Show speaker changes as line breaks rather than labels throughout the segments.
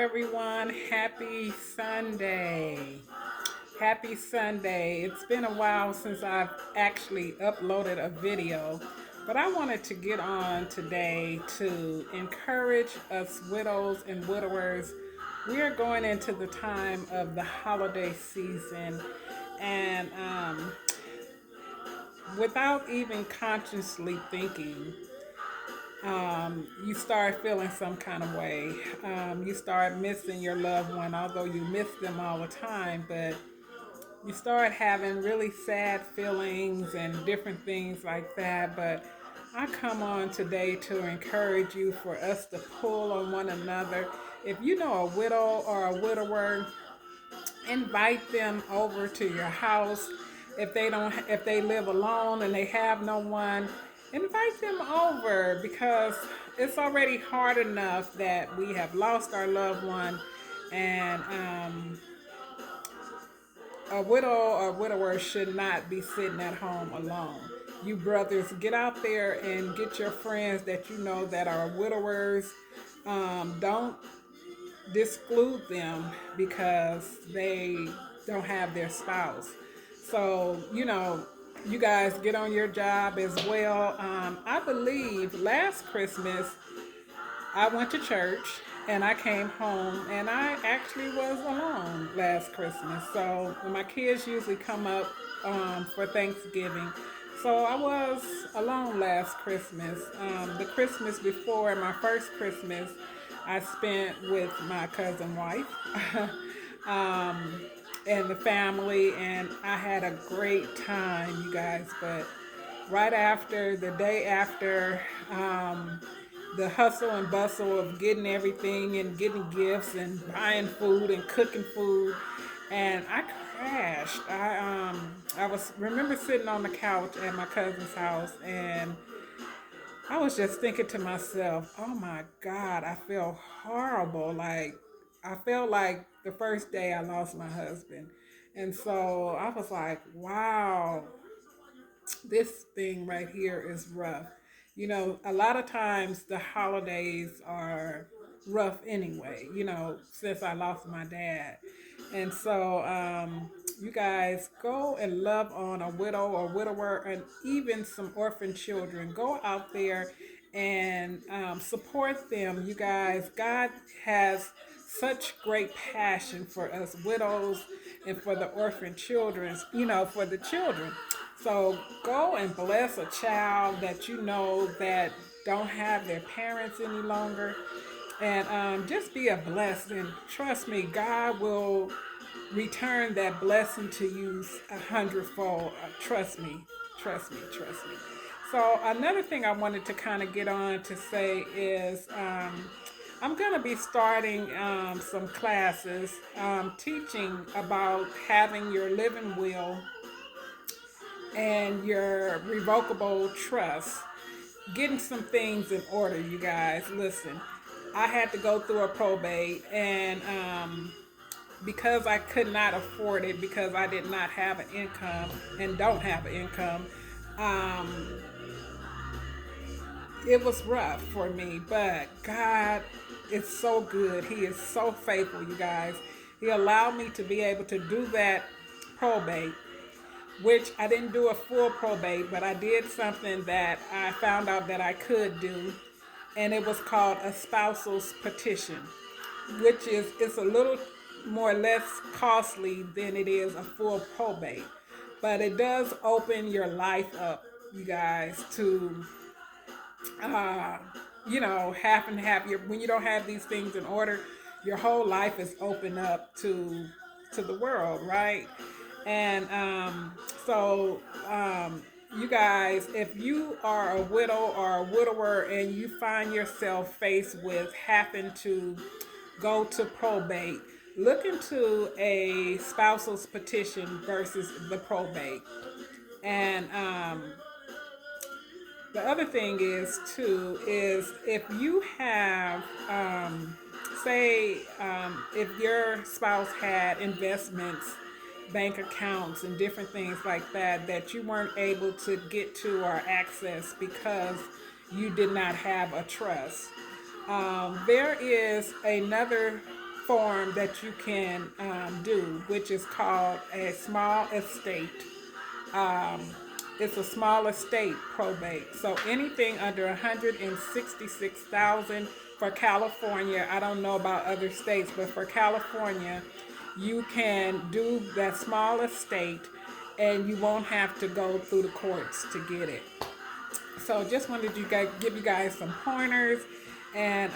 everyone. Happy Sunday. Happy Sunday. It's been a while since I've actually uploaded a video, but I wanted to get on today to encourage us widows and widowers. We are going into the time of the holiday season, and without even consciously thinking, you start feeling some kind of way. You start missing your loved one, although you miss them all the time, but you start having really sad feelings and different things like that. But I come on today to encourage you for us to pull on one another. If you know a widow or a widower, invite them over to your house. If they live alone and they have no one, invite them over, because it's already hard enough that we have lost our loved one. And a widow or widower should not be sitting at home alone. You brothers, get out there and get your friends that you know that are widowers. Don't disclude them because they don't have their spouse. So, you guys get on your job as well. I believe last Christmas I went to church and I came home and I actually was alone last Christmas. So my kids usually come up for Thanksgiving. So I was alone last Christmas. The Christmas before, my first Christmas, I spent with my cousin wife um, and the family, and I had a great time, you guys. But right after, the day after, the hustle and bustle of getting everything and getting gifts and buying food and cooking food, and I crashed. I was remember sitting on the couch at my cousin's house, and I was just thinking to myself, "Oh my God, I feel horrible." Like I felt like the first day I lost my husband, and so I was like, "Wow, this thing right here is rough." A lot of times the holidays are rough anyway, since I lost my dad. And so, you guys go and love on a widow or widower and even some orphan children. Go out there and support them. You guys, God has such great passion for us widows and for the orphan children, for the children. So go and bless a child that you know that don't have their parents any longer, and just be a blessing. Trust me, God will return that blessing to you a hundredfold. Trust me, trust me, trust me. So another thing I wanted to kind of get on to say is I'm going to be starting some classes teaching about having your living will and your revocable trust, getting some things in order, you guys. Listen, I had to go through a probate, and because I could not afford it, because I did not have an income and don't have an income, um, it was rough for me. But God is so good. He is so faithful, you guys. He allowed me to be able to do that probate, which I didn't do a full probate, but I did something that I found out that I could do, and it was called a spousal's petition, which is it's a little more or less costly than it is a full probate, but it does open your life up, you guys, to uh, having to have your when you don't have these things in order, your whole life is open up to the world, right? And so, you guys, if you are a widow or a widower and you find yourself faced with having to go to probate, look into a spousal's petition versus the probate. And the other thing is too is if you have say if your spouse had investments, bank accounts and different things like that that you weren't able to get to or access because you did not have a trust, there is another form that you can do, which is called a small estate. Um, it's a small estate probate. So anything under 166,000 for California. I don't know about other states, but for California, you can do that small estate, and you won't have to go through the courts to get it. So just wanted to give you guys some pointers. And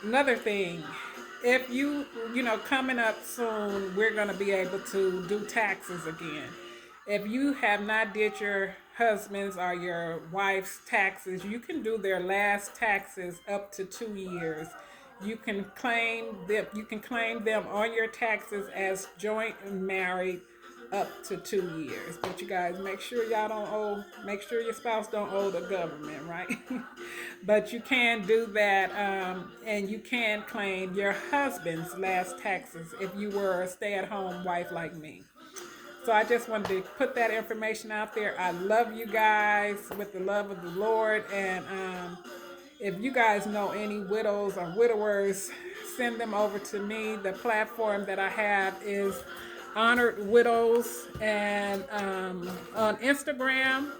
another thing, if coming up soon, we're going to be able to do taxes again. If you have not did your husband's or your wife's taxes, you can do their last taxes up to 2 years. You can claim them on your taxes as joint and married up to 2 years. But you guys make sure your spouse don't owe the government, right? But you can do that, and you can claim your husband's last taxes if you were a stay-at-home wife like me. So I just wanted to put that information out there. I love you guys with the love of the Lord. And if you guys know any widows or widowers, send them over to me. The platform that I have is Honored Widows, and on Instagram.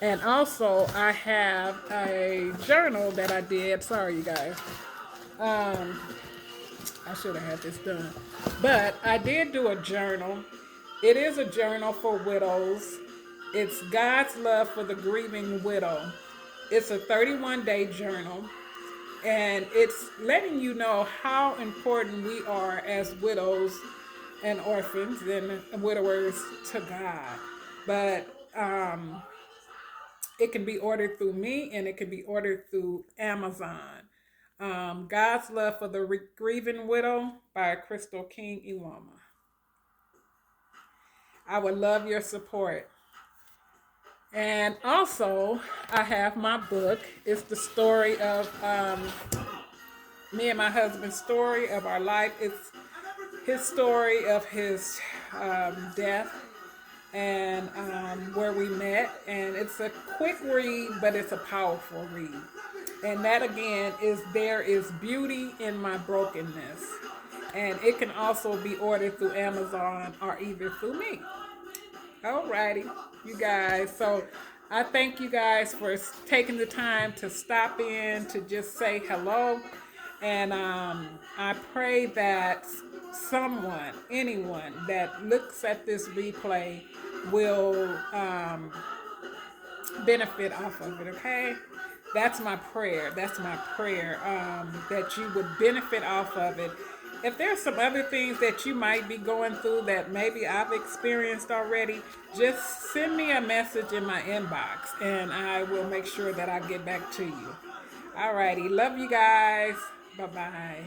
And also I have a journal that I did. Sorry, you guys. I should have had this done. But I did do a journal. It is a journal for widows. It's God's Love for the Grieving Widow. It's a 31-day journal. And it's letting you know how important we are as widows and orphans and widowers to God. But it can be ordered through me, and it can be ordered through Amazon. God's Love for the Grieving Widow by Crystal King Iwama. I would love your support. And also, I have my book. It's the story of me and my husband's story of our life. It's his story of his death and where we met. And it's a quick read, but it's a powerful read. And that again is There Is Beauty in My Brokenness. And it can also be ordered through Amazon or either through me. Alrighty, you guys. So I thank you guys for taking the time to stop in to just say hello. And I pray that anyone that looks at this replay will benefit off of it, okay? That's my prayer. That you would benefit off of it. If there's some other things that you might be going through that maybe I've experienced already, just send me a message in my inbox, and I will make sure that I get back to you. Alrighty, love you guys. Bye-bye.